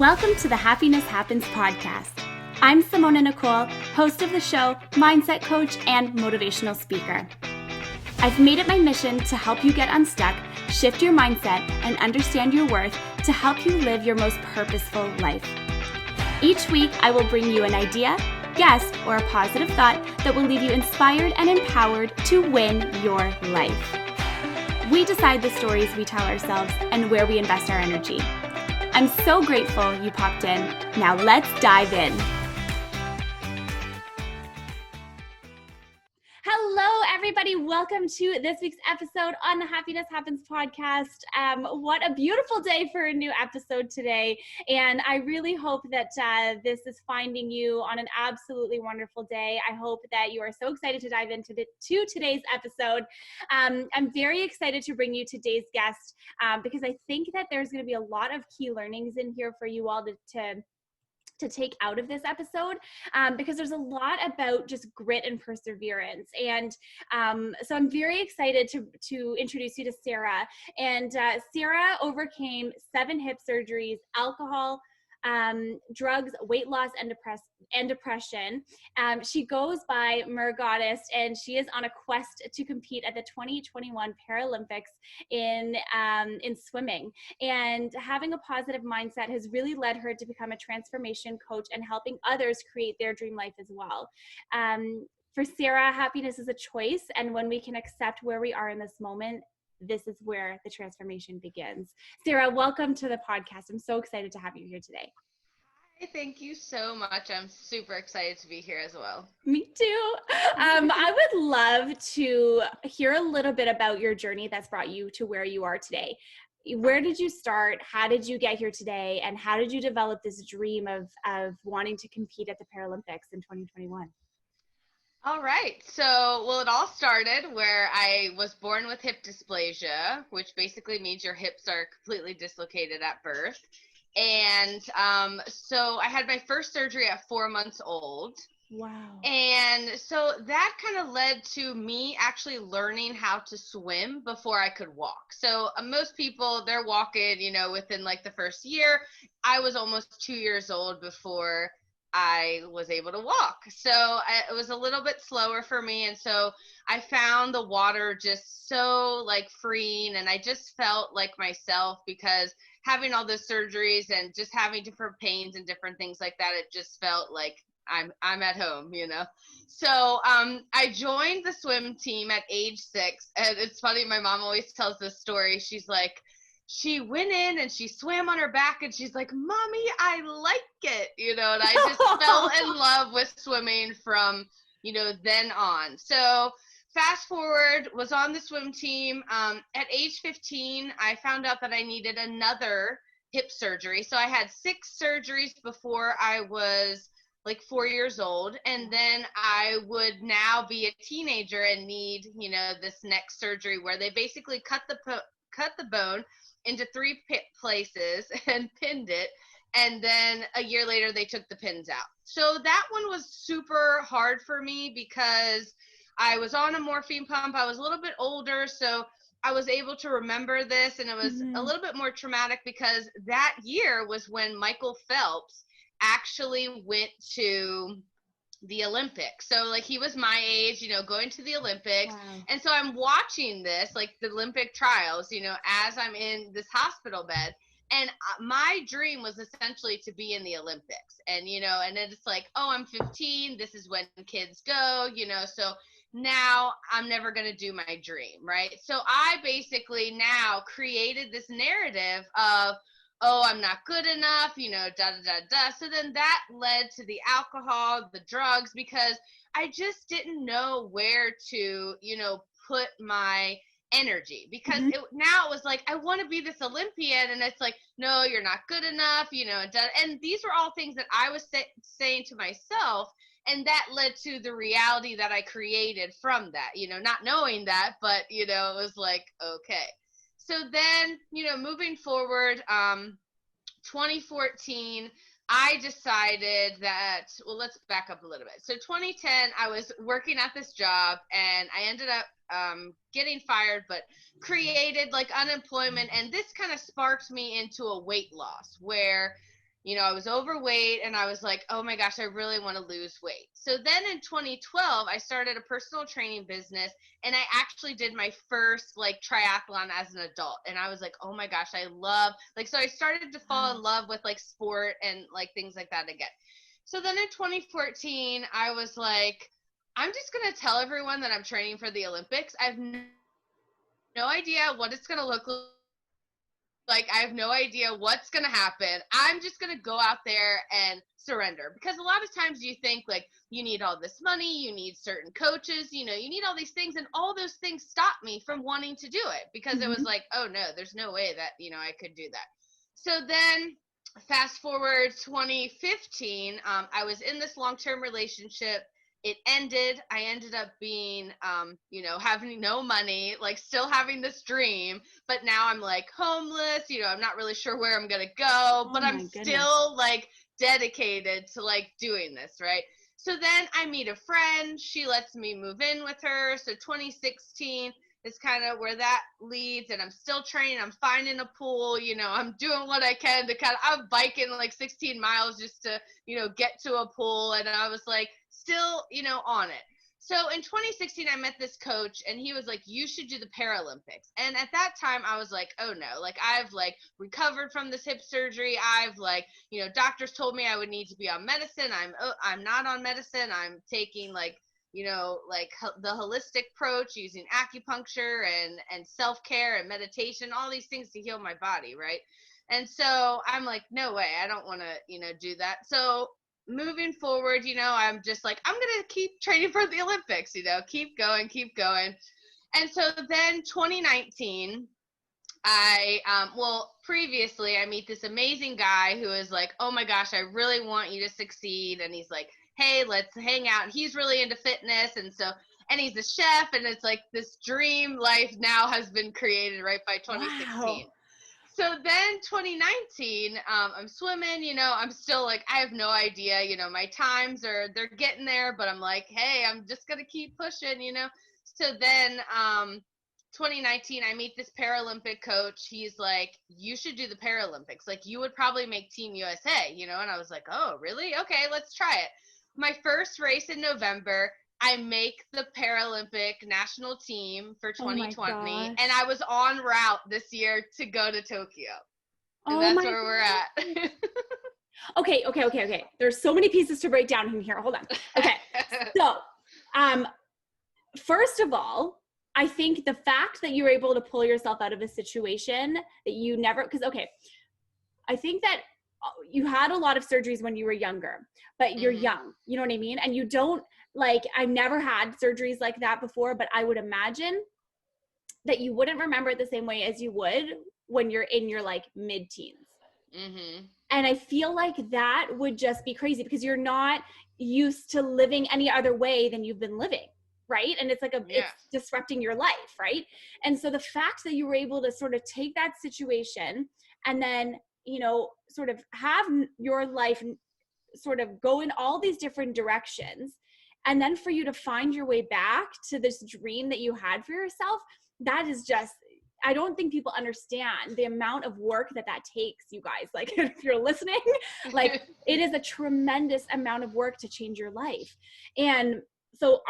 Welcome to the Happiness Happens podcast. I'm Simona Nicole, host of the show, mindset coach, and motivational speaker. I've made it my mission to help you get unstuck, shift your mindset, and understand your worth to help you live your most purposeful life. Each week, I will bring you an idea, guest, or a positive thought that will leave you inspired and empowered to win your life. We decide the stories we tell ourselves and where we invest our energy. I'm so grateful you popped in. Now let's dive in. Hello, everybody. Welcome to this week's episode on the Happiness Happens podcast. What a beautiful day for a new episode today. And I really hope that this is finding you on an absolutely wonderful day. I hope that you are so excited to dive into today's episode. I'm very excited to bring you today's guest because I think that there's going to be a lot of key learnings in here for you all to take out of this episode because there's a lot about just grit and perseverance. And so I'm very excited to introduce you to Sarah. And Sarah overcame 7 hip surgeries, alcohol, drugs, weight loss, and depression. She goes by Mergoddess, and she is on a quest to compete at the 2021 Paralympics in swimming. And having a positive mindset has really led her to become a transformation coach and helping others create their dream life as well. For Sarah, happiness is a choice, and when we can accept where we are in this moment, this is where the transformation begins. Sarah, welcome to the podcast. I'm so excited to have you here today. Hi, thank you so much. I'm super excited to be here as well. Me too. I would love to hear a little bit about your journey that's brought you to where you are today. Where did you start? How did you get here today? And how did you develop this dream of wanting to compete at the Paralympics in 2021? All right. So, it all started where I was born with hip dysplasia, which basically means your hips are completely dislocated at birth. And so I had my first surgery at 4 months old. Wow. And so that kind of led to me actually learning how to swim before I could walk. So most people, they're walking, within like the first year. I was almost 2 years old before I was able to walk. So it was a little bit slower for me. And so I found the water just so like freeing, and I just felt like myself because having all those surgeries and just having different pains and different things like that, it just felt like I'm at home, So I joined the swim team at age 6, and it's funny, my mom always tells this story. She's like, she went in and she swam on her back, and she's like, "Mommy, I like it," and I just fell in love with swimming from, then on. So fast forward, was on the swim team. At age 15, I found out that I needed another hip surgery. So I had 6 surgeries before I was like 4 years old. And then I would now be a teenager and need, this next surgery where they basically cut the bone into 3 places and pinned it. And then a year later, they took the pins out. So that one was super hard for me because I was on a morphine pump. I was a little bit older, so I was able to remember this, and it was a little bit more traumatic because that year was when Michael Phelps actually went to the Olympics. So like he was my age, going to the Olympics. Wow. And so I'm watching this, like the Olympic trials, as I'm in this hospital bed. And my dream was essentially to be in the Olympics. And, and then it's like, oh, I'm 15. This is when kids go, so now I'm never going to do my dream, right? So I basically now created this narrative of, oh, I'm not good enough, da, da, da, da. So then that led to the alcohol, the drugs, because I just didn't know where to, put my energy, because now it was like, I want to be this Olympian, and it's like, no, you're not good enough, and these were all things that I was saying to myself, and that led to the reality that I created from that, not knowing that, but, it was like, okay. So then, moving forward, 2014, I decided that, well, let's back up a little bit. So 2010, I was working at this job, and I ended up getting fired, but created like unemployment. And this kind of sparked me into a weight loss where, I was overweight and I was like, oh my gosh, I really want to lose weight. So then in 2012, I started a personal training business, and I actually did my first like triathlon as an adult. And I was like, oh my gosh, I love, like, so I started to fall in love with like sport and like things like that again. So then in 2014, I was like, I'm just going to tell everyone that I'm training for the Olympics. I have no idea what it's going to look like. I have no idea what's going to happen. I'm just going to go out there and surrender. Because a lot of times you think like you need all this money, you need certain coaches, you need all these things. And all those things stopped me from wanting to do it, because it was like, oh no, there's no way that, I could do that. So then fast forward 2015, I was in this long-term relationship. It ended. I ended up being, having no money, like still having this dream, but now I'm like homeless, I'm not really sure where I'm going to go, but I'm still like dedicated to like doing this, right? So then I meet a friend. She lets me move in with her. So 2016 is kind of where that leads, and I'm still training. I'm finding a pool, I'm doing what I can to I'm biking like 16 miles just to, get to a pool. And I was like, still, on it. So in 2016, I met this coach, and he was like, you should do the Paralympics. And at that time, I was like, oh no, like I've like recovered from this hip surgery. I've like, doctors told me I would need to be on medicine. I'm not on medicine. I'm taking like, like the holistic approach, using acupuncture and self-care and meditation, all these things to heal my body, right? And so I'm like, no way, I don't want to, do that. So moving forward, I'm just like, I'm going to keep training for the Olympics, keep going. And so then 2019, previously I meet this amazing guy who is like, oh my gosh, I really want you to succeed. And he's like, hey, let's hang out. And he's really into fitness. And he's a chef, and it's like this dream life now has been created right by 2016. Wow. So then 2019, I'm swimming, I'm still like, I have no idea, my times they're getting there, but I'm like, hey, I'm just going to keep pushing, So then 2019, I meet this Paralympic coach. He's like, you should do the Paralympics. Like, you would probably make Team USA, and I was like, oh, really? Okay, let's try it. My first race in November, I make the Paralympic national team for 2020, and I was en route this year to go to Tokyo. And that's where we're at. Okay. There's so many pieces to break down from here. Hold on. Okay. So, first of all, I think the fact that you were able to pull yourself out of a situation that you never, I think that you had a lot of surgeries when you were younger, but you're young, you know what I mean? And you don't, like, I've never had surgeries like that before, but I would imagine that you wouldn't remember it the same way as you would when you're in your like mid-teens. And I feel like that would just be crazy, because you're not used to living any other way than you've been living, right? And it's like it's disrupting your life, right? And so the fact that you were able to sort of take that situation and then, sort of have your life sort of go in all these different directions, and then for you to find your way back to this dream that you had for yourself, that is just, I don't think people understand the amount of work that takes, you guys. Like, if you're listening, like, it is a tremendous amount of work to change your life. And so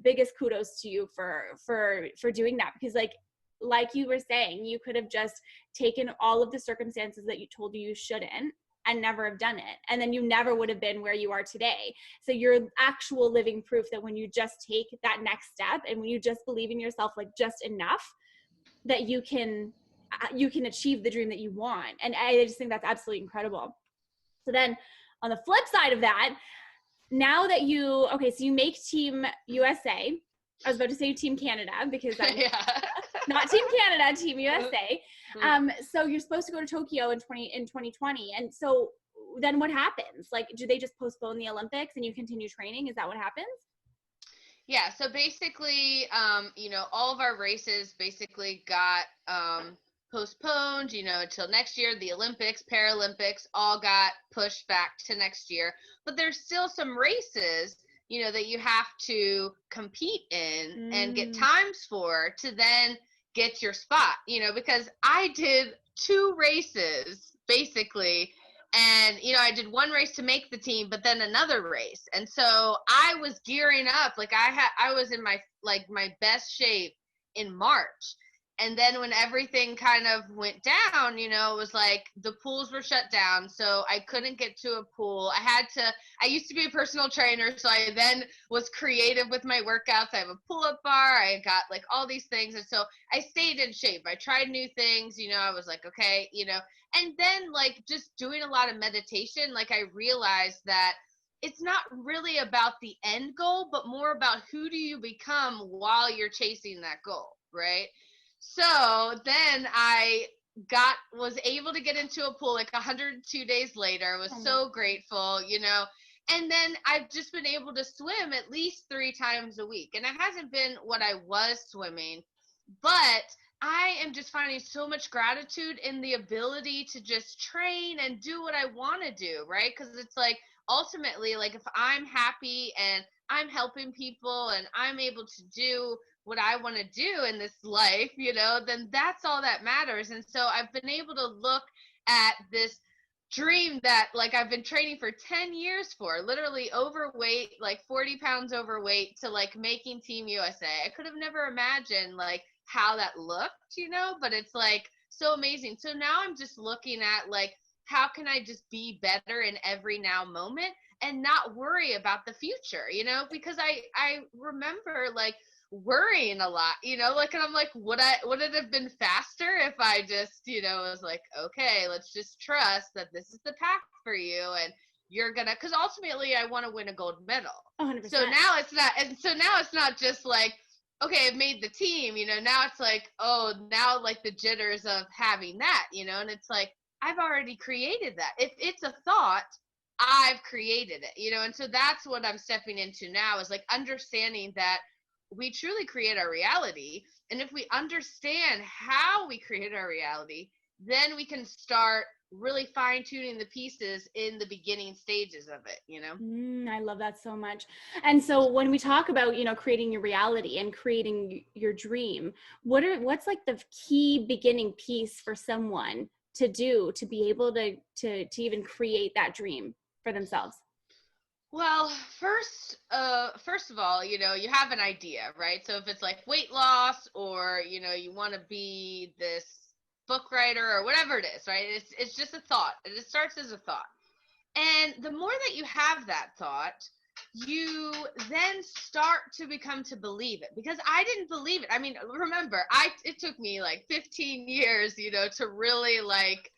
biggest kudos to you for doing that, because like you were saying, you could have just taken all of the circumstances that you told you shouldn't and never have done it. And then you never would have been where you are today. So you're actual living proof that when you just take that next step, and when you just believe in yourself, like just enough, that you can achieve the dream that you want. And I just think that's absolutely incredible. So then on the flip side of that, now that so you make Team USA. I was about to say Team Canada, because I'm not Team Canada, Team USA. So you're supposed to go to Tokyo in 2020. And so then what happens? Like, do they just postpone the Olympics and you continue training? Is that what happens? Yeah. So basically, all of our races basically got postponed, until next year. The Olympics, Paralympics all got pushed back to next year. But there's still some races that you have to compete in and get times for to then get your spot, because I did 2 races basically And, I did one race to make the team, but then another race. And so I was gearing up. Like I was in my best shape in March. And then when everything kind of went down, it was like the pools were shut down. So I couldn't get to a pool. I used to be a personal trainer. So I then was creative with my workouts. I have a pull-up bar. I got like all these things. And so I stayed in shape. I tried new things. I was like, okay, and then like just doing a lot of meditation, like I realized that it's not really about the end goal, but more about who do you become while you're chasing that goal, right? So then I was able to get into a pool like 102 days later. I was so grateful, and then I've just been able to swim at least 3 times a week. And it hasn't been what I was swimming, but I am just finding so much gratitude in the ability to just train and do what I want to do, right? Because it's like ultimately, like if I'm happy and I'm helping people and I'm able to do what I want to do in this life, then that's all that matters. And so I've been able to look at this dream that like I've been training for 10 years for, literally overweight, like 40 pounds overweight, to like making Team USA. I could have never imagined like how that looked, but it's like so amazing. So now I'm just looking at like, how can I just be better in every now moment and not worry about the future, because I remember like worrying a lot, like, and I'm like, would it have been faster if I just, was like, okay, let's just trust that this is the path for you and you're gonna, because ultimately I want to win a gold medal. 100%. So now it's not just like, okay, I've made the team, now it's like, oh, now like the jitters of having that, and it's like, I've already created that. If it's a thought, I've created it, and so that's what I'm stepping into now, is like understanding that we truly create our reality. And if we understand how we create our reality, then we can start really fine tuning the pieces in the beginning stages of it. I love that so much. And so when we talk about, creating your reality and creating your dream, what's like the key beginning piece for someone to do to be able to even create that dream for themselves? Well, first of all, you have an idea, right? So if it's like weight loss, or, you want to be this book writer or whatever it is, right? It's just a thought. It starts as a thought. And the more that you have that thought, you then start to believe it, because I didn't believe it. I mean, remember, it took me like 15 years, to really like,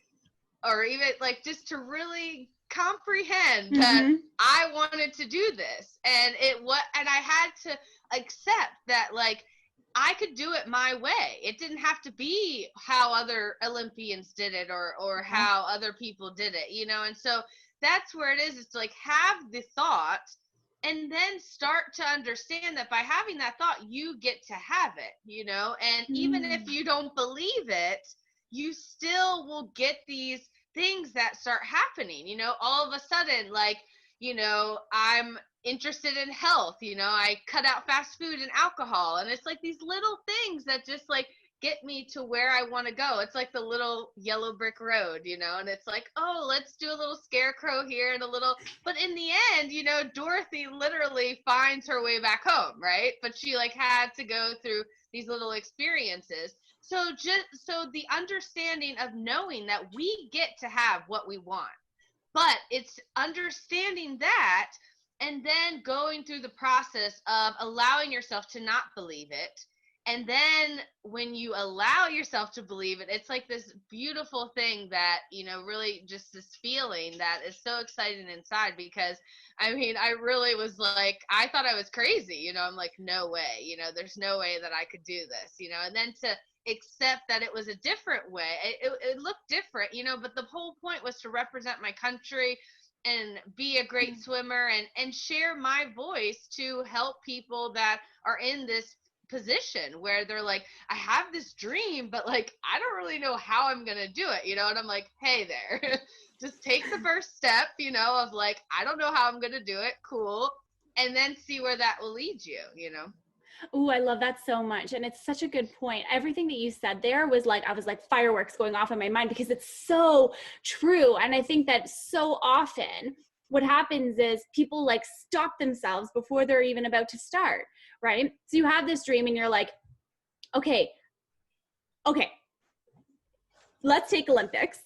or even like just to really comprehend that I wanted to do this. And and I had to accept that like I could do it my way. It didn't have to be how other Olympians did it, or how other people did it, and so that's where it is to like have the thought and then start to understand that by having that thought, you get to have it, and even if you don't believe it, you still will get these things that start happening, all of a sudden, like, I'm interested in health, I cut out fast food and alcohol, and it's like these little things that just like get me to where I want to go. It's like the little yellow brick road, and it's like, oh, let's do a little scarecrow here and a little, but in the end, Dorothy literally finds her way back home, right? But she like had to go through these little experiences. So the understanding of knowing that we get to have what we want, but it's understanding that and then going through the process of allowing yourself to not believe it. And then when you allow yourself to believe it, it's like this beautiful thing that, really just this feeling that is so exciting inside, because I mean, I really was like, I thought I was crazy, I'm like, no way, there's no way that I could do this, and then to accept that it was a different way. It looked different, but the whole point was to represent my country and be a great swimmer and share my voice to help people that are in this position where they're like, I have this dream, but like, I don't really know how I'm going to do it, and I'm like, hey there, just take the first step, of like, I don't know how I'm going to do it. Cool. And then see where that will lead you. Oh, I love that so much. And it's such a good point. Everything that you said there was like, I was like fireworks going off in my mind because it's so true. And I think that so often what happens is people like stop themselves before they're even about to start, right? So you have this dream and you're like, okay, let's take Olympics,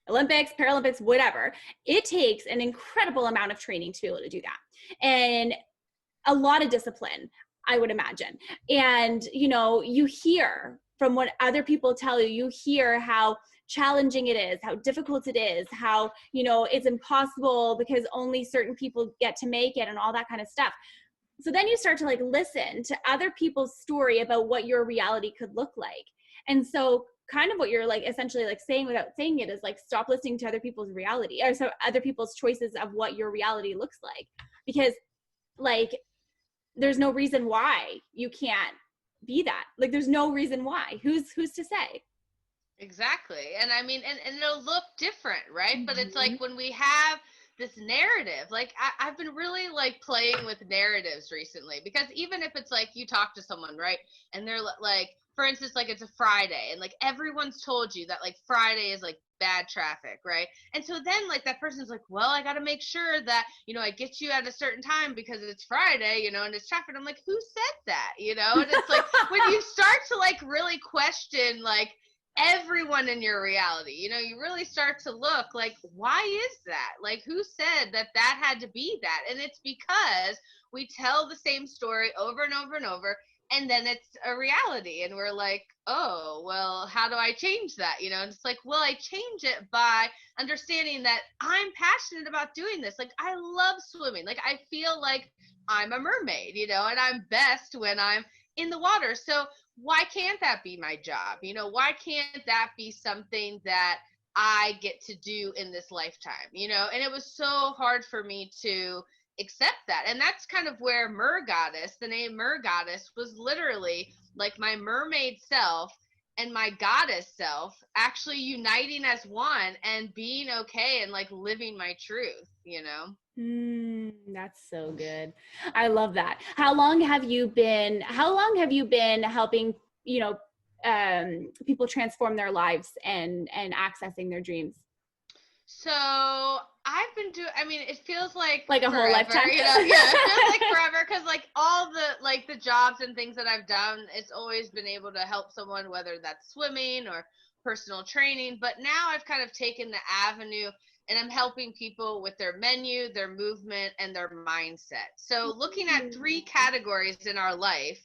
Paralympics, whatever. It takes an incredible amount of training to be able to do that. And a lot of discipline, I would imagine. And, you know, you hear from what other people tell you, you hear how challenging it is, how difficult it is, how, you know, it's impossible because only certain people get to make it and all that kind of stuff. So then you start to like listen to other people's story about what your reality could look like. And so kind of what you're like essentially like saying without saying it is like stop listening to other people's reality, or so other people's choices of what your reality looks like, because like there's no reason why you can't be that. Like there's no reason why. Who's to say? Exactly. And I mean, and it'll look different, right? But it's Mm-hmm. like when we have this narrative, like I've been really like playing with narratives recently, because even if it's like you talk to someone, right? And they're like, for instance, like it's a Friday and like everyone's told you that like Friday is like bad traffic, right? And so then like that person's like, well, I got to make sure that, you know, I get you at a certain time because it's Friday, you know, and it's traffic. I'm like, who said that? You know? And it's like when you start to like really question like everyone in your reality, you know, you really start to look like, why is that? Like, who said that that had to be that? And it's because we tell the same story over and over and over, and then it's a reality, and we're like, oh, well, how do I change that? You know, and it's like, well, I change it by understanding that I'm passionate about doing this. Like, I love swimming. Like, I feel like I'm a mermaid, you know, and I'm best when I'm in the water. So why can't that be my job? You know, why can't that be something that I get to do in this lifetime? You know, and it was so hard for me to accept that. And that's kind of where Mergoddess, the name Mergoddess, was literally like my mermaid self and my goddess self actually uniting as one and being okay and like living my truth, you know? That's so good. I love that. How long have you been helping, you know, people transform their lives and accessing their dreams? So I've been doing, I mean, it feels Like a whole forever, lifetime? you know? Yeah, it feels like forever because like all the jobs and things that I've done, it's always been able to help someone, whether that's swimming or personal training. But now I've kind of taken the avenue and I'm helping people with their menu, their movement, and their mindset. So looking at three categories in our life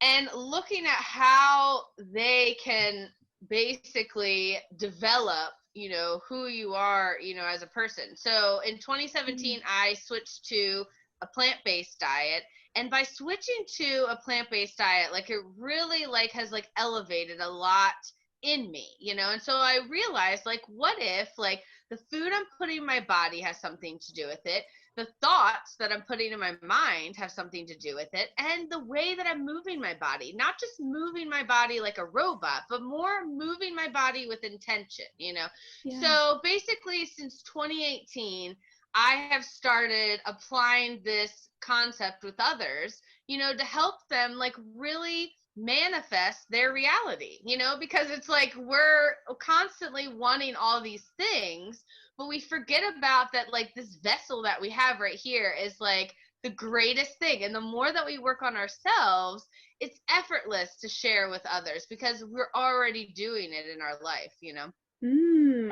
and looking at how they can basically develop, you know, who you are, you know, as a person. So in 2017 I switched to a plant-based diet, and by switching to a plant-based diet, like it really like has like elevated a lot in me, you know. And so I realized, like, what if like the food I'm putting in my body has something to do with it, the thoughts that I'm putting in my mind have something to do with it, and the way that I'm moving my body, not just moving my body like a robot, but more moving my body with intention, you know? Yeah. So basically, since 2018, I have started applying this concept with others, you know, to help them like really manifest their reality, you know, because it's like we're constantly wanting all these things, but we forget about that, like this vessel that we have right here is like the greatest thing. And the more that we work on ourselves, it's effortless to share with others because we're already doing it in our life, you know?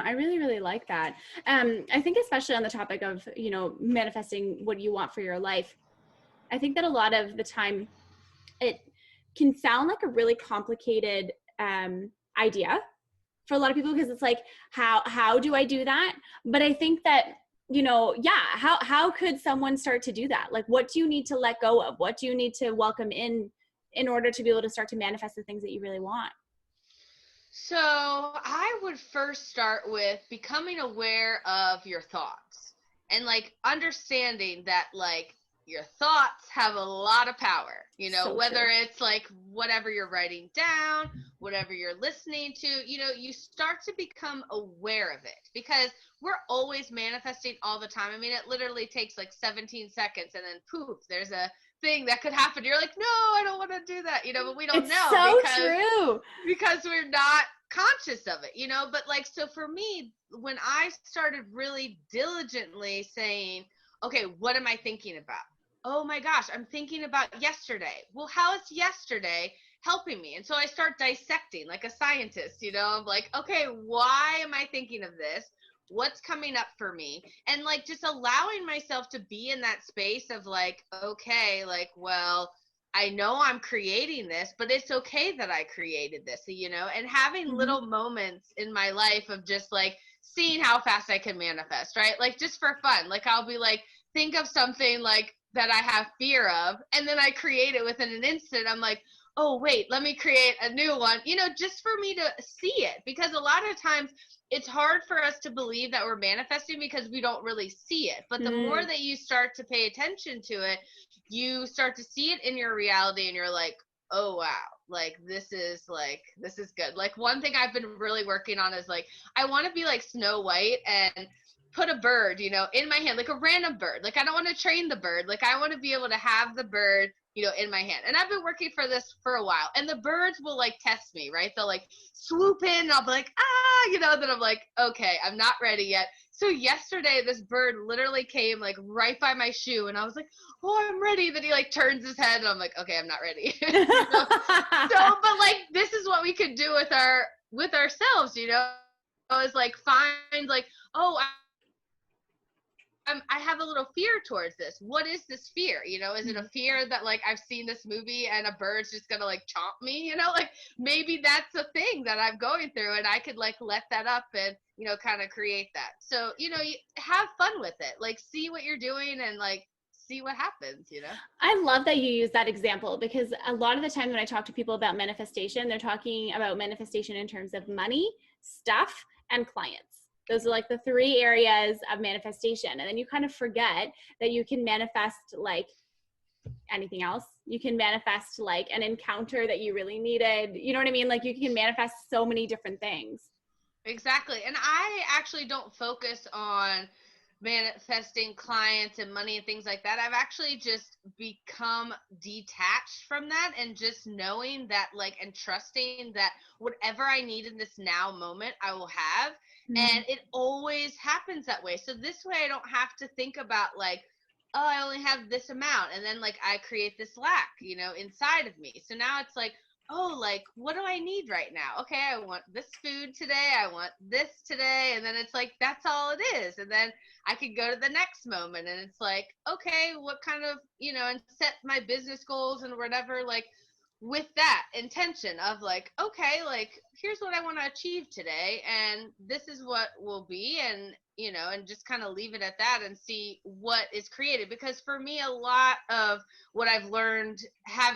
I really, really like that. I think especially on the topic of, you know, manifesting what you want for your life, I think that a lot of the time it can sound like a really complicated idea for a lot of people, because it's like, how do I do that? But I think that, you know, yeah, how could someone start to do that? Like, what do you need to let go of? What do you need to welcome in order to be able to start to manifest the things that you really want? So I would first start with becoming aware of your thoughts and like understanding that like your thoughts have a lot of power, you know, So whether true. it's like whatever you're writing down, whatever you're listening to, you know, you start to become aware of it because we're always manifesting all the time. I mean, it literally takes like 17 seconds and then poof, thing that could happen. You're like, no, I don't want to do that, but we don't It's know so true. because we're not conscious of it, but like, so for me, when I started really diligently saying, okay, what am I thinking about? Oh my gosh, I'm thinking about yesterday. Well, how is yesterday helping me? And so I start dissecting like a scientist, I'm like, okay, why am I thinking of this? What's coming up for me? And like, just allowing myself to be in that space of like, okay, like, well, I know I'm creating this, but it's okay that I created this, and having little moments in my life of just like seeing how fast I can manifest, right? Like, just for fun. Like, I'll be like, think of something like that I have fear of, and then I create it within an instant. I'm like, oh wait, let me create a new one, just for me to see it, because a lot of times it's hard for us to believe that we're manifesting because we don't really see it. But the more that you start to pay attention to it, you start to see it in your reality, and you're like, oh wow, like this is good. Like, one thing I've been really working on is like, I want to be like Snow White and put a bird, in my hand, like a random bird. Like, I don't want to train the bird. Like, I want to be able to have the bird, in my hand. And I've been working for this for a while, and the birds will like test me, right? They'll like swoop in, and I'll be like, then I'm like, okay, I'm not ready yet. So yesterday, this bird literally came like right by my shoe, and I was like, oh, I'm ready. Then he like turns his head, and I'm like, okay, I'm not ready. So, but like, this is what we could do with ourselves, is like, find like, oh, I have a little fear towards this. What is this fear? Is it a fear that like I've seen this movie and a bird's just gonna like chomp me? Like, maybe that's a thing that I'm going through, and I could like let that up and kind of create that. So you have fun with it. Like, see what you're doing and like see what happens. I love that you use that example, because a lot of the time when I talk to people about manifestation, they're talking about manifestation in terms of money, stuff, and clients. Those are like the three areas of manifestation. And then you kind of forget that you can manifest like anything else. You can manifest like an encounter that you really needed. You know what I mean? Like, you can manifest so many different things. Exactly. And I actually don't focus on manifesting clients and money and things like that. I've actually just become detached from that, and just knowing that, like, and trusting that whatever I need in this now moment, I will have. And it always happens that way. So this way I don't have to think about like, oh, I only have this amount. And then like I create this lack, inside of me. So now it's like, oh, like, what do I need right now? Okay, I want this food today. I want this today. And then it's like, that's all it is. And then I could go to the next moment, and it's like, okay, what kind of, and set my business goals and whatever, like, with that intention of like, okay, like, here's what I want to achieve today, and this is what will be, and and just kind of leave it at that and see what is created. Because for me, a lot of what I've learned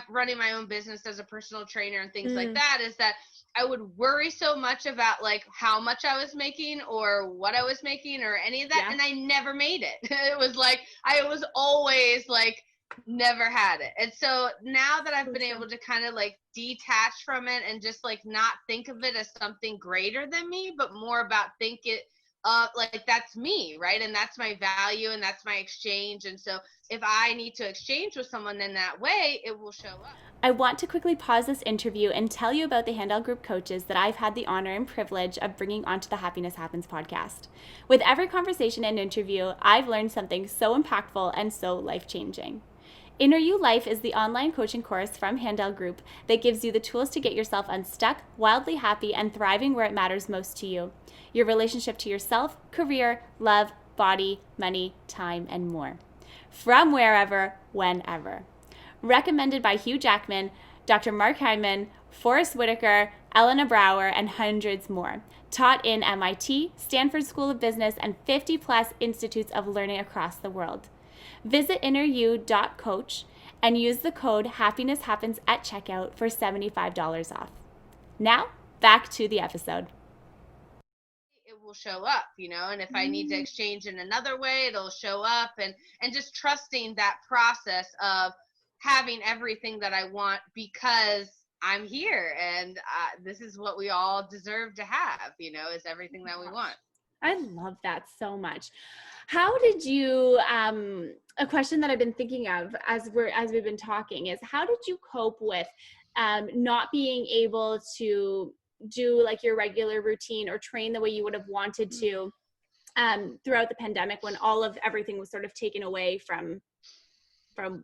running my own business as a personal trainer and things like that is that I would worry so much about like how much I was making or what I was making or any of that, and I never made it. It was like I was always like never had it. And so now that I've been able to kind of like detach from it and just like not think of it as something greater than me, but more about think it like that's me, right? And that's my value, and that's my exchange. And so if I need to exchange with someone in that way, it will show up. I want to quickly pause this interview and tell you about the Handel Group coaches that I've had the honor and privilege of bringing onto the Happiness Happens podcast. With every conversation and interview, I've learned something so impactful and so life-changing. Inner You Life is the online coaching course from Handel Group that gives you the tools to get yourself unstuck, wildly happy, and thriving where it matters most to you. Your relationship to yourself, career, love, body, money, time, and more. From wherever, whenever. Recommended by Hugh Jackman, Dr. Mark Hyman, Forrest Whitaker, Elena Brower, and hundreds more. Taught in MIT, Stanford School of Business, and 50-plus institutes of learning across the world. Visit inneryou.coach and use the code HappinessHappens at checkout for $75 off. Now, back to the episode. It will show up, and if I need to exchange in another way, it'll show up, and just trusting that process of having everything that I want because I'm here, and this is what we all deserve to have, is everything that we want. I love that so much. How did you, a question that I've been thinking of as we've been talking is, how did you cope with not being able to do like your regular routine or train the way you would have wanted to throughout the pandemic, when all of everything was sort of taken away from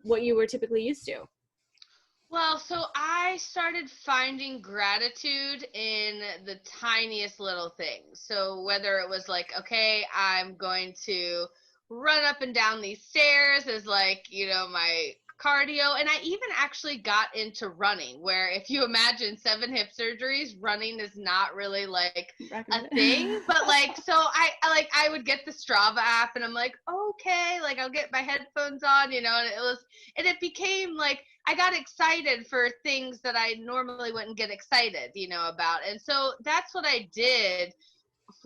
what you were typically used to? Well, so I started finding gratitude in the tiniest little things. So whether it was like, okay, I'm going to run up and down these stairs as like, my cardio. And I even actually got into running, where if you imagine 7 hip surgeries, running is not really like a thing. But like, so I would get the Strava app and I'm like, okay, like I'll get my headphones on, and it became like, I got excited for things that I normally wouldn't get excited, about. And so that's what I did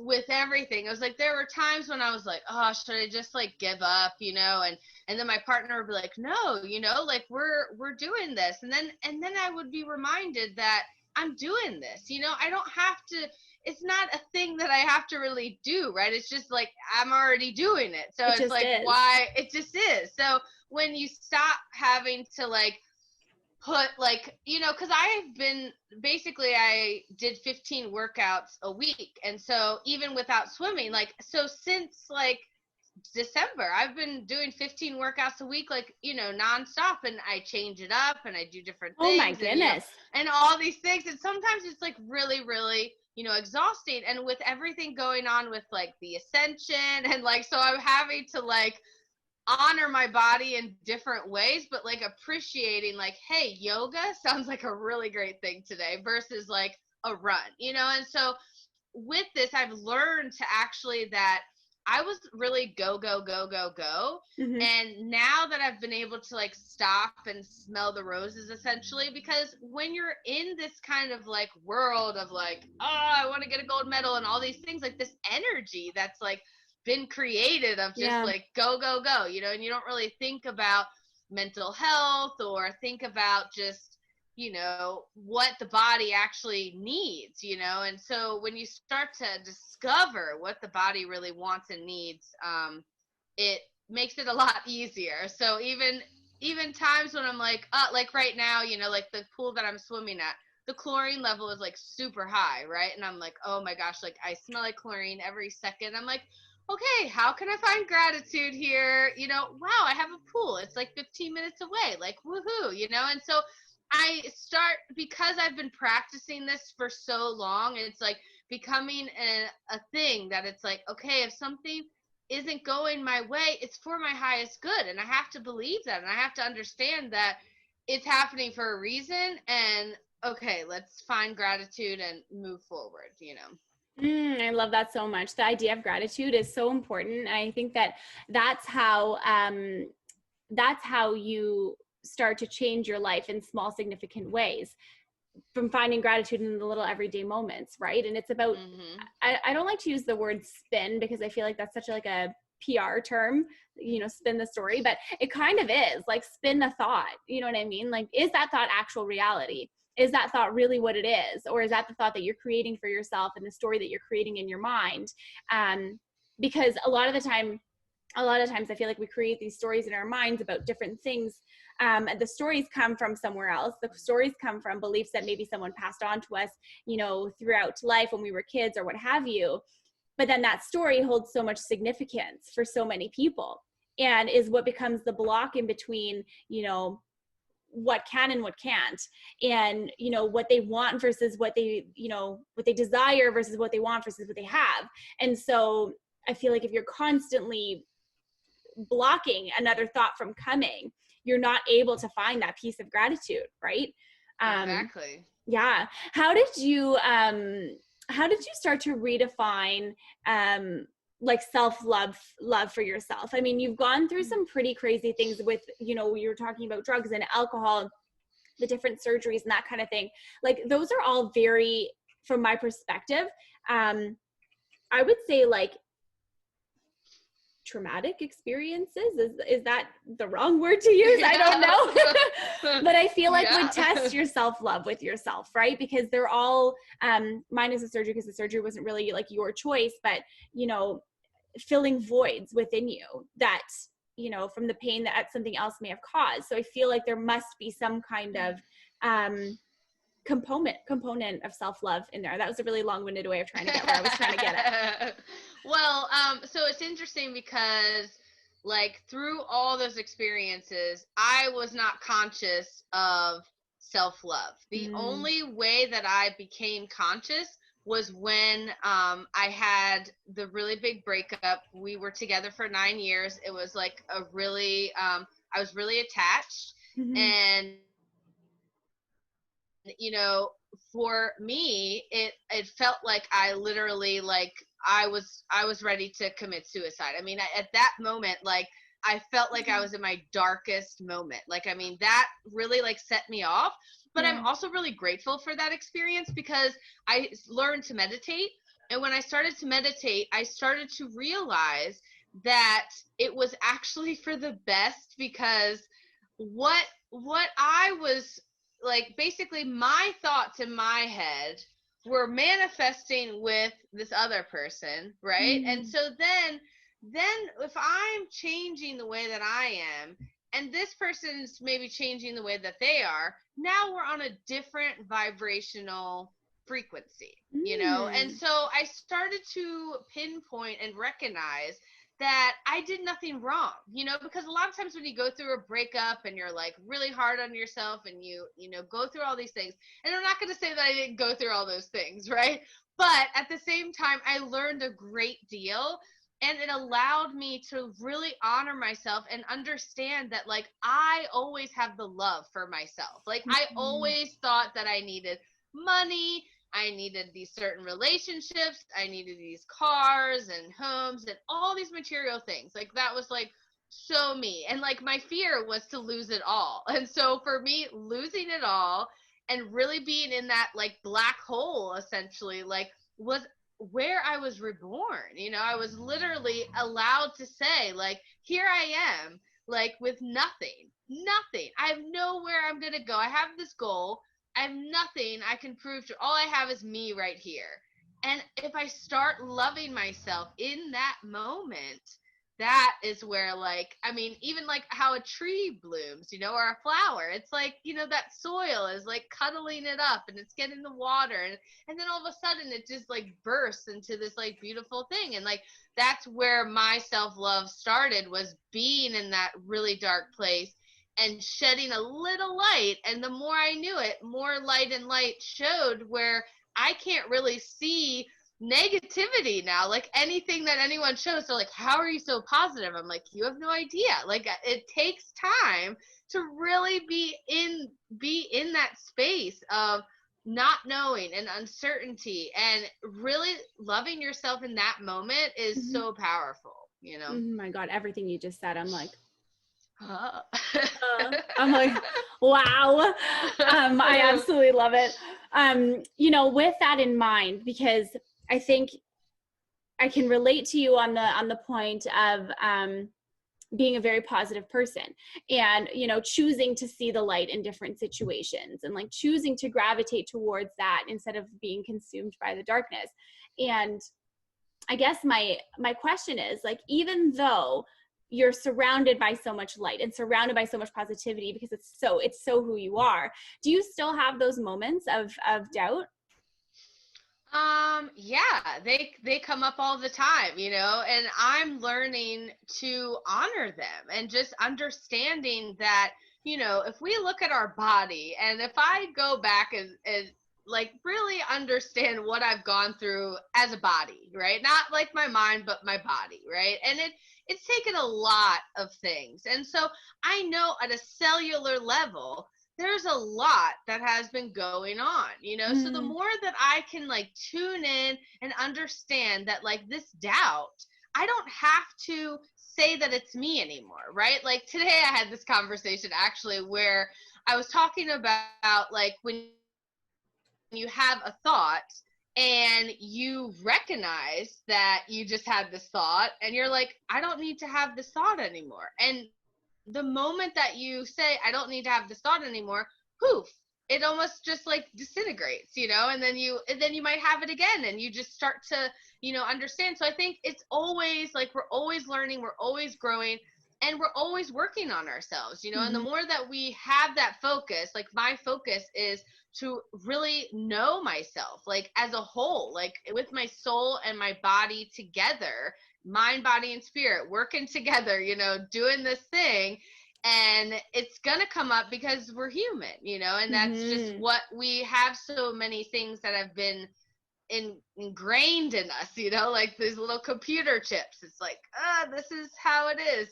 with everything. I was like, there were times when I was like, oh, should I just like give up, and then my partner would be like, no, like we're doing this. And then I would be reminded that I'm doing this, I don't have to, it's not a thing that I have to really do, right? It's just like, I'm already doing it. So it's like, why? It just is. So when you stop having to like put like, because I did 15 workouts a week. And so even without swimming, like, so since like December, I've been doing 15 workouts a week, like, nonstop, and I change it up and I do different things. Oh my goodness. And all these things. And sometimes it's like really, really, exhausting. And with everything going on with like the ascension and like, so I'm having to like honor my body in different ways, but like appreciating like, hey, yoga sounds like a really great thing today versus like a run, and so with this, I've learned to actually that I was really go, go, go, go, go. Mm-hmm. And now that I've been able to like stop and smell the roses, essentially, because when you're in this kind of like world of like, oh, I want to get a gold medal and all these things, like this energy that's like been created of just like go, go, go, and you don't really think about mental health or think about just, what the body actually needs, and so when you start to discover what the body really wants and needs, it makes it a lot easier. So even times when I'm like right now, like the pool that I'm swimming at, the chlorine level is like super high, right? And I'm like, oh my gosh, like I smell like chlorine every second. I'm like, okay, how can I find gratitude here? Wow, I have a pool. It's like 15 minutes away. Like, woohoo, and so I start, because I've been practicing this for so long, it's like becoming a thing that it's like, okay, if something isn't going my way, it's for my highest good. And I have to believe that. And I have to understand that it's happening for a reason. And okay, let's find gratitude and move forward, I love that so much. The idea of gratitude is so important. I think that that's how you start to change your life in small, significant ways, from finding gratitude in the little everyday moments, right? And it's about, I don't like to use the word spin, because I feel like that's such like a PR term, spin the story, but it kind of is like spin the thought, you know what I mean? Like, is that thought actual reality? Is that thought really what it is? Or is that the thought that you're creating for yourself and the story that you're creating in your mind? Because a lot of times I feel like we create these stories in our minds about different things. The stories come from somewhere else. The stories come from beliefs that maybe someone passed on to us, throughout life when we were kids or what have you. But then that story holds so much significance for so many people, and is what becomes the block in between, what can and what can't, and what they want versus what they what they desire versus what they want versus what they have. And so I feel like if you're constantly blocking another thought from coming, you're not able to find that piece of gratitude, right? Exactly. Yeah. How did you start to redefine like self-love for yourself? I mean, you've gone through some pretty crazy things with, you were talking about drugs and alcohol, the different surgeries and that kind of thing. Like, those are all very, from my perspective, I would say like traumatic experiences. Is that the wrong word to use? I don't know. But I feel like would test your self-love with yourself, right? Because they're all, mine is a surgery, because the surgery wasn't really like your choice, but filling voids within you that, you know, from the pain that something else may have caused. So I feel like there must be some kind of component of self-love in there. That was a really long-winded way of trying to get where I was trying to get at. Well, so it's interesting because like through all those experiences, I was not conscious of self-love. The only way that I became conscious was when I had the really big breakup. We were together for 9 years. It was like a really, I was really attached. And, you know, for me, it felt like I literally, like, I was ready to commit suicide. I mean, at that moment, like, I felt like I was in my darkest moment. Like, I mean, that really like set me off. But I'm also really grateful for that experience because I learned to meditate. And when I started to meditate, I started to realize that it was actually for the best, because what I was like, basically my thoughts in my head were manifesting with this other person, right? And so then if I'm changing the way that I am, and this person's maybe changing the way that they are, now we're on a different vibrational frequency, you know? And so I started to pinpoint and recognize that I did nothing wrong, you know, because a lot of times when you go through a breakup and you're like really hard on yourself and you know, go through all these things, and I'm not going to say that I didn't go through all those things, right? But at the same time, I learned a great deal. And it allowed me to really honor myself and understand that, like, I always have the love for myself. Like, I always thought that I needed money, I needed these certain relationships, I needed these cars and homes and all these material things. Like, that was, like, so me. And, like, my fear was to lose it all. And so for me, losing it all and really being in that, like, black hole, essentially, like, was where I was reborn. You know, I was literally allowed to say, like, here I am, like, with nothing. I have nowhere I'm going to go. I have this goal. I have nothing I can prove to. All I have is me right here. And if I start loving myself in that moment, that is where, like, I mean, even like how a tree blooms, you know, or a flower, it's like, you know, that soil is like cuddling it up and it's getting the water, and then all of a sudden it just like bursts into this like beautiful thing. And like, that's where my self-love started, was being in that really dark place and shedding a little light. And the more I knew it, more light and light showed, where I can't really see negativity now. Like, anything that anyone shows, they're like, how are you so positive? I'm like, you have no idea. Like, it takes time to really be in that space of not knowing and uncertainty, and really loving yourself in that moment is so powerful, you know? Oh my God, everything you just said, I'm like, Uh. I'm like, wow. I absolutely love it. You know, with that in mind, because I think I can relate to you on the point of being a very positive person, and, you know, choosing to see the light in different situations, and like choosing to gravitate towards that instead of being consumed by the darkness. And I guess my question is, like, even though you're surrounded by so much light and surrounded by so much positivity, because it's so who you are, do you still have those moments of doubt? Yeah, they come up all the time, you know, and I'm learning to honor them, and just understanding that, you know, if we look at our body, and if I go back and like really understand what I've gone through as a body, right? Not like my mind, but my body, right? And it's taken a lot of things. And so I know at a cellular level, there's a lot that has been going on, you know? So the more that I can like tune in and understand that, like, this doubt, I don't have to say that it's me anymore, right? Like, today I had this conversation actually where I was talking about, like, when you have a thought and you recognize that you just had this thought, and you're like, I don't need to have this thought anymore. And the moment that you say, I don't need to have this thought anymore, poof, it almost just like disintegrates, and then you might have it again, and you just start to, understand. So I think it's always like, we're always learning, we're always growing, and we're always working on ourselves, and the more that we have that focus, like my focus is to really know myself, like as a whole, like with my soul and my body together, mind, body, and spirit working together, doing this thing. And it's going to come up because we're human, and that's just what we have. So many things that have been ingrained in us, like these little computer chips. It's like, this is how it is,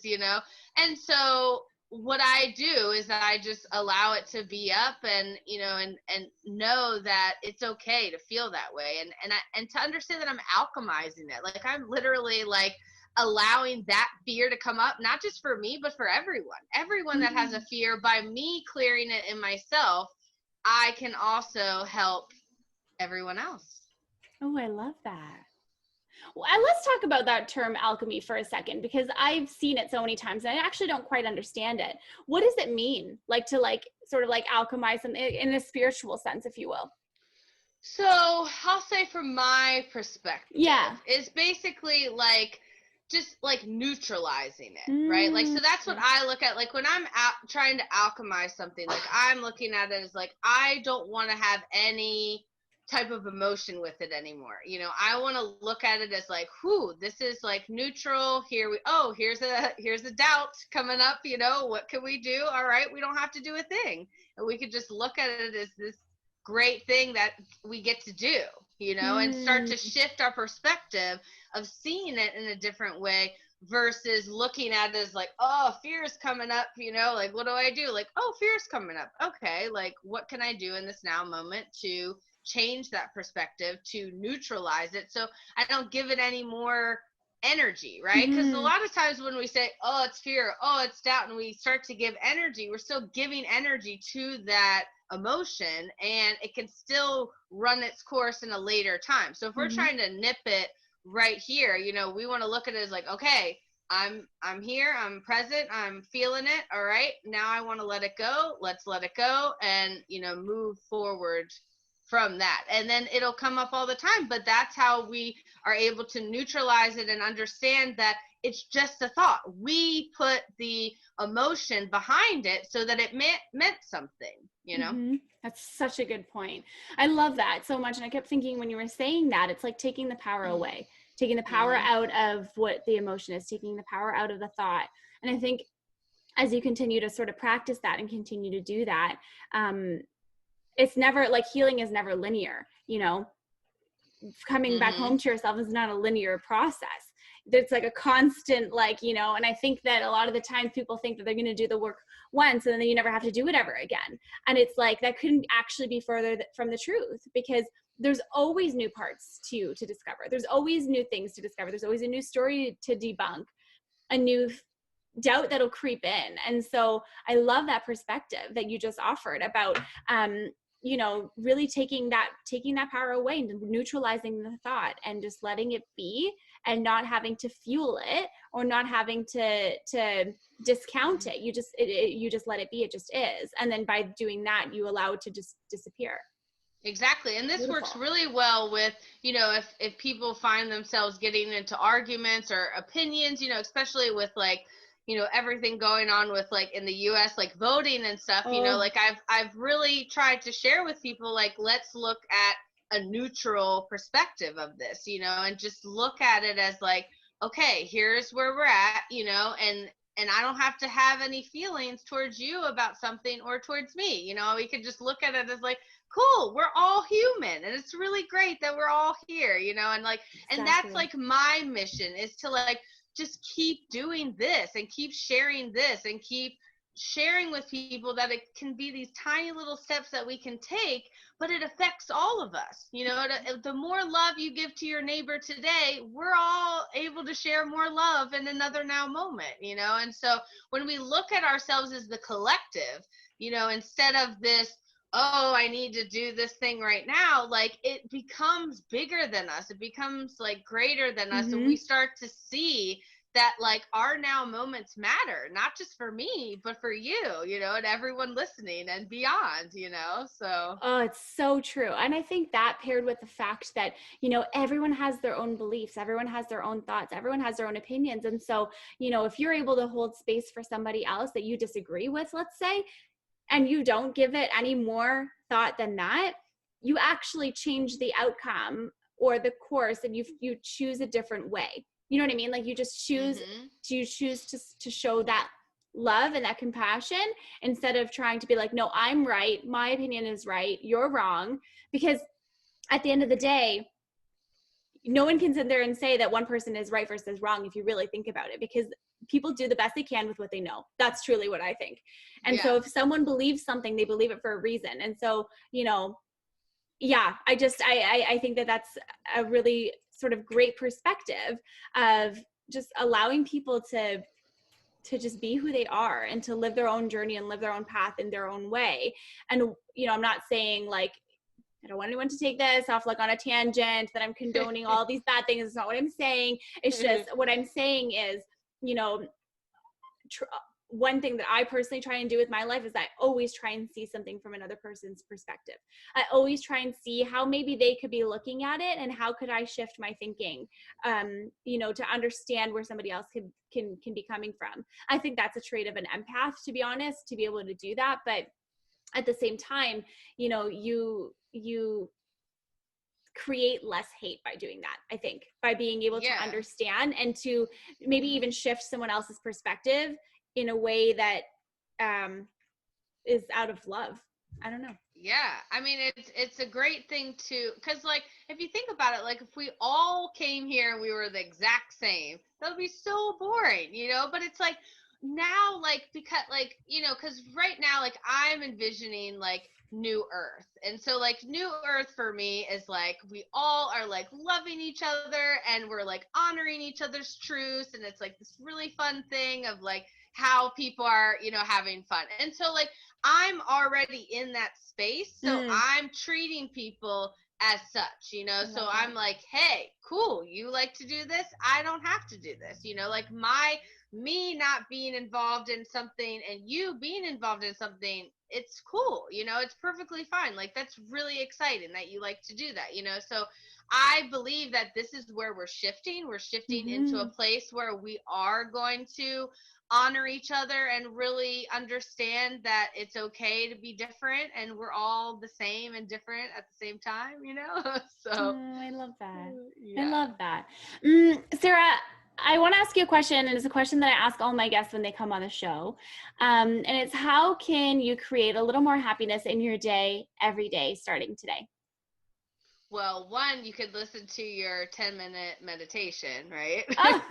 And so what I do is that I just allow it to be up, and, and know that it's okay to feel that way. And to understand that I'm alchemizing it. Like, I'm literally like allowing that fear to come up, not just for me, but for everyone that has a fear. By me clearing it in myself, I can also help everyone else. Oh, I love that. Well, let's talk about that term alchemy for a second, because I've seen it so many times and I actually don't quite understand it. What does it mean? Like, to like sort of like alchemize something in a spiritual sense, if you will? So I'll say, from my perspective, it's basically like just like neutralizing it, right? Like, so that's what I look at. Like, when I'm trying to alchemize something, like I'm looking at it as like, I don't want to have any type of emotion with it anymore. I want to look at it as like, this is like neutral. Here's a doubt coming up, what can we do? All right, we don't have to do a thing. And we could just look at it as this great thing that we get to do, and start to shift our perspective of seeing it in a different way, versus looking at it as like, fear is coming up, like, what do I do? Like, fear is coming up. Okay, like, what can I do in this now moment to change that perspective, to neutralize it, so I don't give it any more energy, right? Because a lot of times when we say, it's fear, it's doubt, and we start to give energy, we're still giving energy to that emotion, and it can still run its course in a later time. So if we're trying to nip it right here, we want to look at it as like, okay, I'm here, I'm present, I'm feeling it. All right, now I want to let it go. Let's let it go and, move forward from that. And then it'll come up all the time, but that's how we are able to neutralize it and understand that it's just a thought. We put the emotion behind it so that it meant something, That's such a good point. I love that so much. And I kept thinking when you were saying that, it's like taking the power away, taking the power out of what the emotion is, taking the power out of the thought. And I think as you continue to sort of practice that and continue to do that, it's never like, healing is never linear, coming back home to yourself is not a linear process. It's like a constant, like, and I think that a lot of the times people think that they're going to do the work once and then you never have to do it ever again. And it's like, that couldn't actually be further from the truth, because there's always new parts to discover. There's always new things to discover. There's always a new story to debunk, a new doubt that'll creep in. And so I love that perspective that you just offered about, really taking that power away and neutralizing the thought and just letting it be, and not having to fuel it or not having to discount it. You just let it be. It just is. And then by doing that, you allow it to just disappear. Exactly. And this works really well with, if people find themselves getting into arguments or opinions, especially with like, everything going on with like in the US, like voting and stuff, like I've really tried to share with people, like, let's look at a neutral perspective of this, and just look at it as like, okay, here's where we're at, and I don't have to have any feelings towards you about something or towards me, we could just look at it as like, cool, we're all human, and it's really great that we're all here, and like, and that's like my mission, is to like just keep doing this and keep sharing this and keep sharing with people that it can be these tiny little steps that we can take, but it affects all of us. The more love you give to your neighbor today, we're all able to share more love in another now moment, and so when we look at ourselves as the collective, instead of this, I need to do this thing right now, like, it becomes bigger than us. It becomes like greater than us. And we start to see that like our now moments matter, not just for me, but for you, and everyone listening and beyond, so. Oh, it's so true. And I think that paired with the fact that, everyone has their own beliefs, everyone has their own thoughts, everyone has their own opinions. And so, if you're able to hold space for somebody else that you disagree with, let's say, and you don't give it any more thought than that, you actually change the outcome or the course, and you choose a different way. You know what I mean? Like you just choose, you choose to show that love and that compassion instead of trying to be like, no, I'm right, my opinion is right, you're wrong. Because at the end of the day, no one can sit there and say that one person is right versus wrong if you really think about it, because people do the best they can with what they know. That's truly what I think. And so if someone believes something, they believe it for a reason. And so, I think that that's a really sort of great perspective of just allowing people to just be who they are and to live their own journey and live their own path in their own way. And, I'm not saying like, I don't want anyone to take this off like on a tangent that I'm condoning all these bad things. It's not what I'm saying. It's just what I'm saying is, one thing that I personally try and do with my life is I always try and see something from another person's perspective. I always try and see how maybe they could be looking at it and how could I shift my thinking, to understand where somebody else can be coming from. I think that's a trait of an empath, to be honest, to be able to do that. But at the same time, you create less hate by doing that, I think, by being able to understand and to maybe even shift someone else's perspective in a way that is out of love. I don't know. Yeah. I mean, it's a great thing to, because like, if you think about it, like if we all came here and we were the exact same, that would be so boring, but it's like now, like, because like, because right now, like I'm envisioning like new earth. And so like new earth for me is like we all are like loving each other and we're like honoring each other's truths, and it's like this really fun thing of like how people are having fun. And so like I'm already in that space, so I'm treating people as such, so I'm like, hey, cool, you like to do this, I don't have to do this, like me not being involved in something and you being involved in something, it's cool, it's perfectly fine. Like that's really exciting that you like to do that, so I believe that this is where we're shifting into a place where we are going to honor each other and really understand that it's okay to be different and we're all the same and different at the same time, so I love that. I love that. Sarah, I want to ask you a question, and it's a question that I ask all my guests when they come on the show. And it's, how can you create a little more happiness in your day every day starting today? Well, one, you could listen to your 10-minute meditation, right? Oh.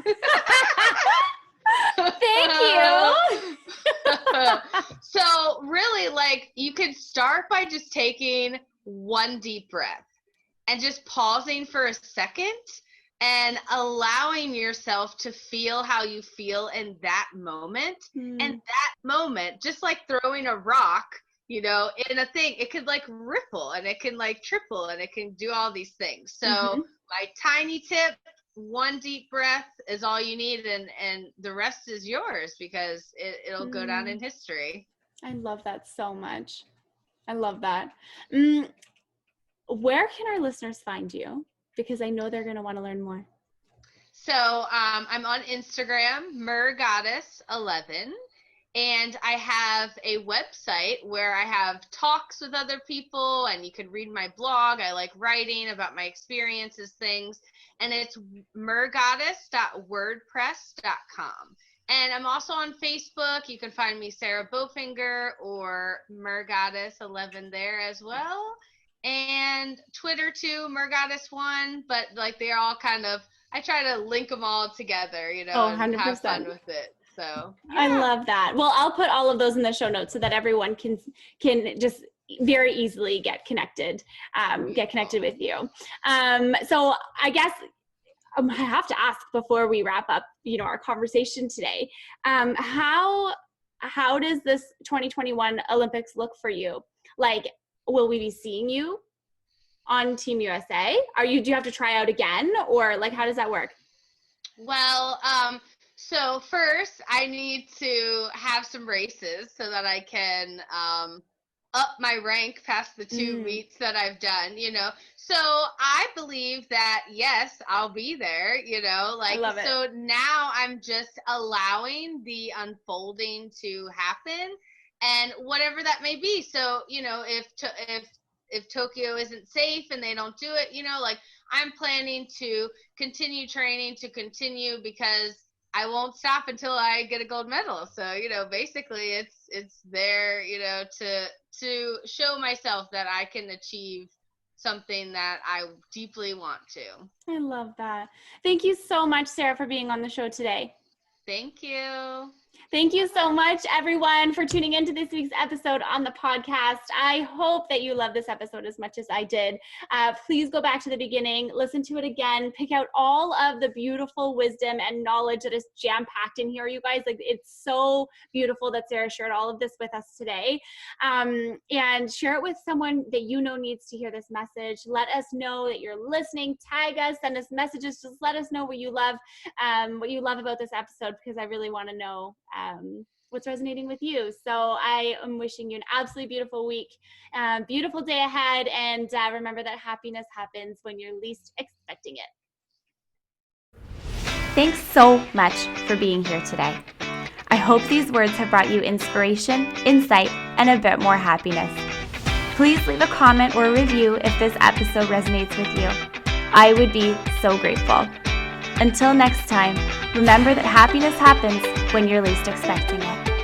Thank you. So really, like, you could start by just taking one deep breath and just pausing for a second and allowing yourself to feel how you feel in that moment. And that moment, just like throwing a rock, in a thing, it could like ripple and it can like triple and it can do all these things. So my tiny tip, one deep breath is all you need, and the rest is yours because it'll go down in history. I love that so much. I love that. Where can our listeners find you? Because I know they're going to want to learn more. So I'm on Instagram, Mergoddess11. And I have a website where I have talks with other people, and you can read my blog. I like writing about my experiences, things. And it's mergoddess.wordpress.com. And I'm also on Facebook. You can find me Sarah Bofinger or Mergoddess11 there as well. And Twitter too, Mergoddess1. But like they're all kind of, I try to link them all together, and 100%. have fun with it. So yeah. I love that. Well, I'll put all of those in the show notes so that everyone can just very easily get connected with you. So I guess I have to ask before we wrap up, our conversation today. How does this 2021 Olympics look for you? Like, will we be seeing you on Team USA? Do you have to try out again, or like how does that work? Well, So first, I need to have some races so that I can up my rank past the two meets that I've done, So I believe that, yes, I'll be there, I love it. So now I'm just allowing the unfolding to happen and whatever that may be. So, if Tokyo isn't safe and they don't do it, I'm planning to continue training, to continue, because I won't stop until I get a gold medal. So, basically it's there, to show myself that I can achieve something that I deeply want to. I love that. Thank you so much, Sarah, for being on the show today. Thank you. Thank you so much, everyone, for tuning into this week's episode on the podcast. I hope that you love this episode as much as I did. Please go back to the beginning, listen to it again, pick out all of the beautiful wisdom and knowledge that is jam-packed in here, you guys. Like, it's so beautiful that Sarah shared all of this with us today. And share it with someone that you know needs to hear this message. Let us know that you're listening. Tag us, send us messages. Just let us know what you love about this episode, because I really want to know what's resonating with you. So I am wishing you an absolutely beautiful week, beautiful day ahead, and remember that happiness happens when you're least expecting it. Thanks so much for being here today. I hope these words have brought you inspiration, insight, and a bit more happiness. Please leave a comment or a review if this episode resonates with you. I would be so grateful. Until next time, remember that happiness happens when you're least expecting it.